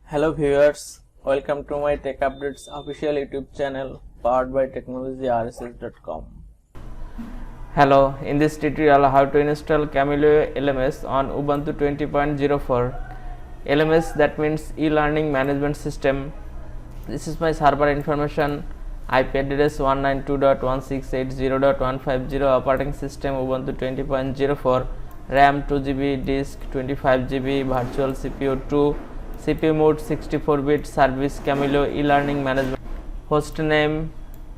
Hello viewers, welcome to my Tech Updates official YouTube channel powered by technologyrss.com. Hello, in this tutorial how to install Camellio LMS on Ubuntu 20.04. LMS, that means e-learning management system. This is my server information, IP address 192.168.0.150, operating system Ubuntu 20.04, RAM 2GB, disk 25GB, virtual CPU 2, CPU mode 64-bit, service Camellio e-learning management, host name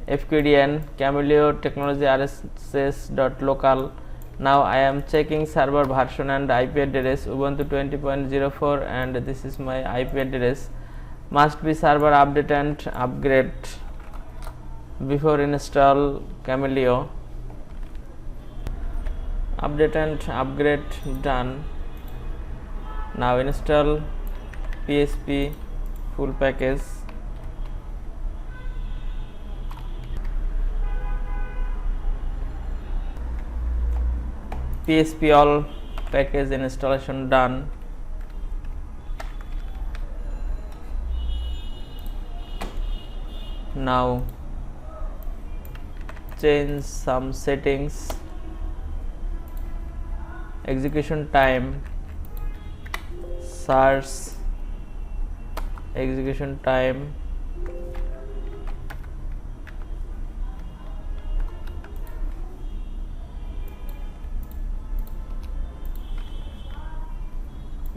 FQDN Camellio technology rss.local. Now I am checking server version and IP address Ubuntu 20.04, and this is my IP address. Must be server update and upgrade before install Camellio. Update and upgrade done. Now install PSP full package. PSP all package installation done. Now change some settings. Execution time, search execution time,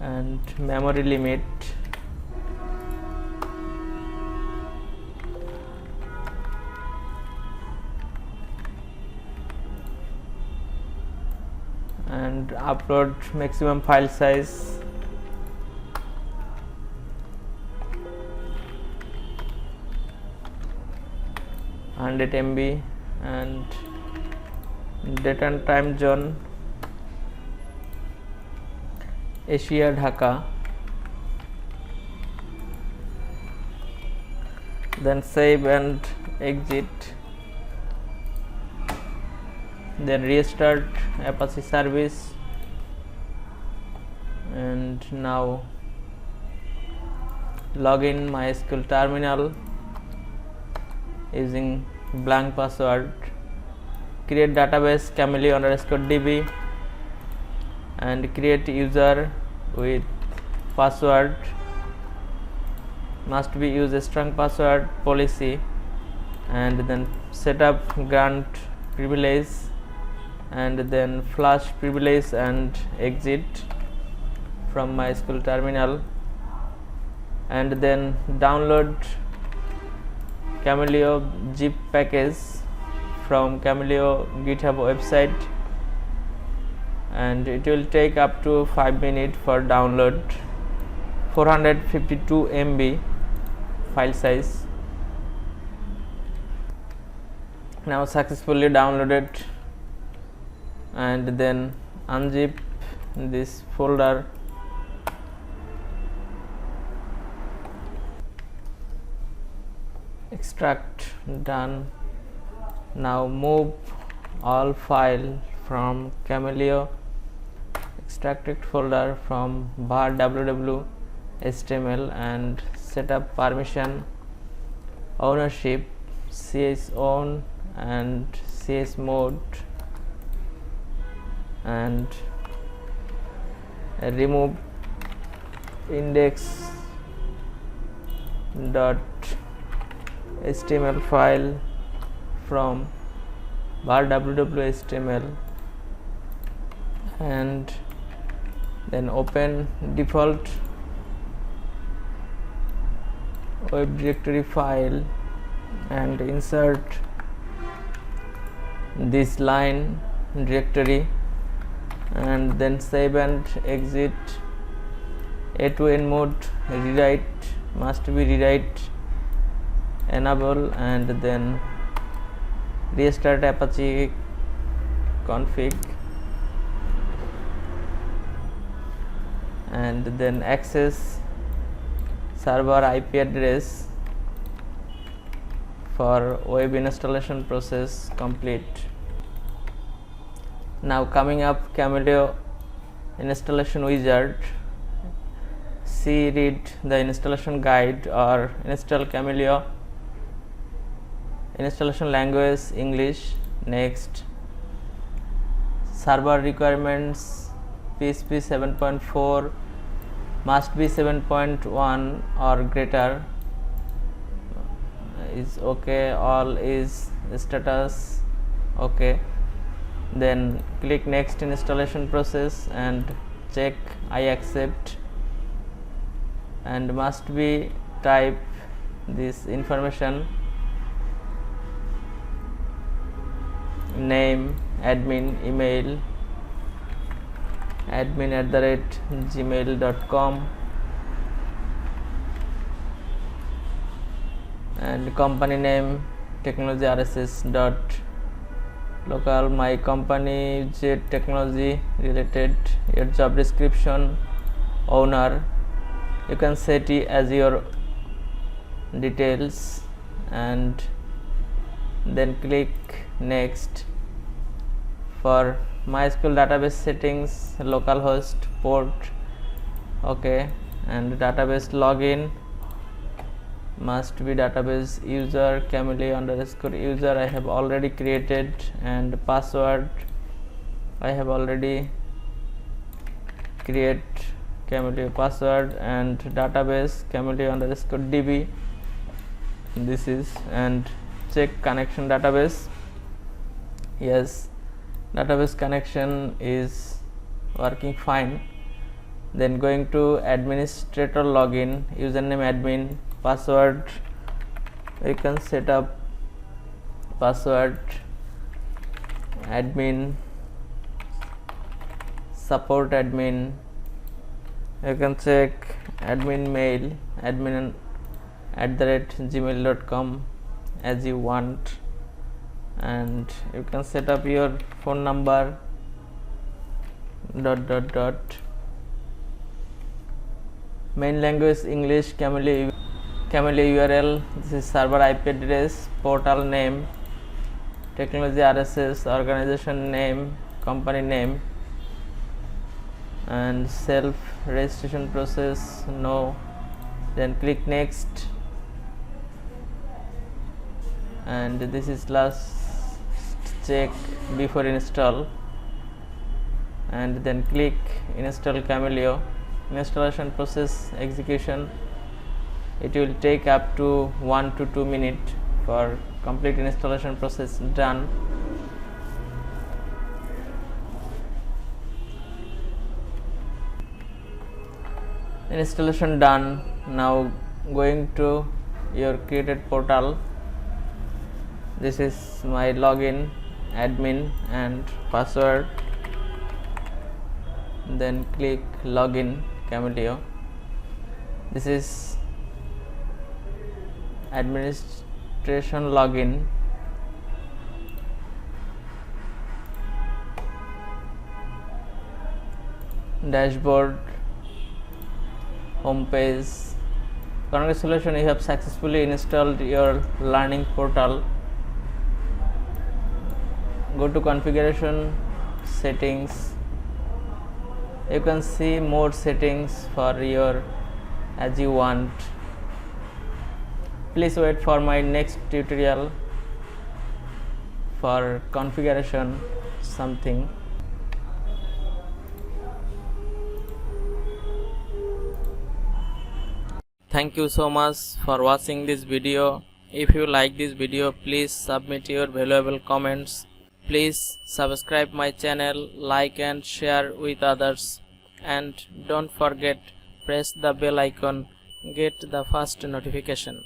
and memory limit. And upload maximum file size. MB, and date and time zone Asia Dhaka. Then save and exit. Then restart Apache service, and now login MySQL terminal using blank password. Create database Camellio_DB and create user with password. Must be use a strong password policy, and then set up grant privilege, and then flash privilege and exit from MySQL terminal, and then download Camellio zip package from Camellio GitHub website, and it will take up to 5 minutes for download. 452 MB file size. Now successfully downloaded, and then unzip this folder. Extract done. Now move all file from Camellio extracted folder from var www HTML, and set up permission, ownership, ch own and ch mode, and remove index dot HTML file from var www HTML, and then open default web directory file and insert this line directory, and then save and exit. A to N mode rewrite, must be rewrite enable, and then restart Apache config, and then access server IP address for web installation process complete. Now coming up Camellio installation wizard, see read the installation guide or install Camelio. Installation language English. Next, server requirements PHP 7.4 must be 7.1 or greater, is okay, all is status okay. Then click next installation process and check I accept, and must be type this information: name, admin, email, admin@gmail.com, and company name technology RSS dot local, my company Z technology related. Your job description, owner, you can set it as your details, and then click next. For MySQL database settings, localhost port okay, and database login must be database user Camelio_user I have already created, and password I have already create Camelio password, and database Camelio_db this is, and check connection database. Yes, database connection is working fine. Then going to administrator login, username admin, password you can set up password admin, support admin, you can check admin mail admin@gmail.com as you want, and you can set up your phone number ... main language English, Camelio URL, this is server IP address, portal name, technology RSS, organization name, company name, and self registration process no. Then click next, and this is last check before install, and then click install Camelio. Installation process execution, it will take up to 1 to 2 minutes for complete installation process done. Installation done. Now going to your created portal, this is my login, admin and password, then click login Camelio. This is administration login, dashboard, home page. Congratulations, you have successfully installed your learning portal. Go to configuration settings, you can see more settings for your as you want. Please wait for my next tutorial for configuration something. Thank you so much for watching this video. If you like this video, please submit your valuable comments. Please subscribe my channel, like and share with others, and don't forget press the bell icon, get the first notification.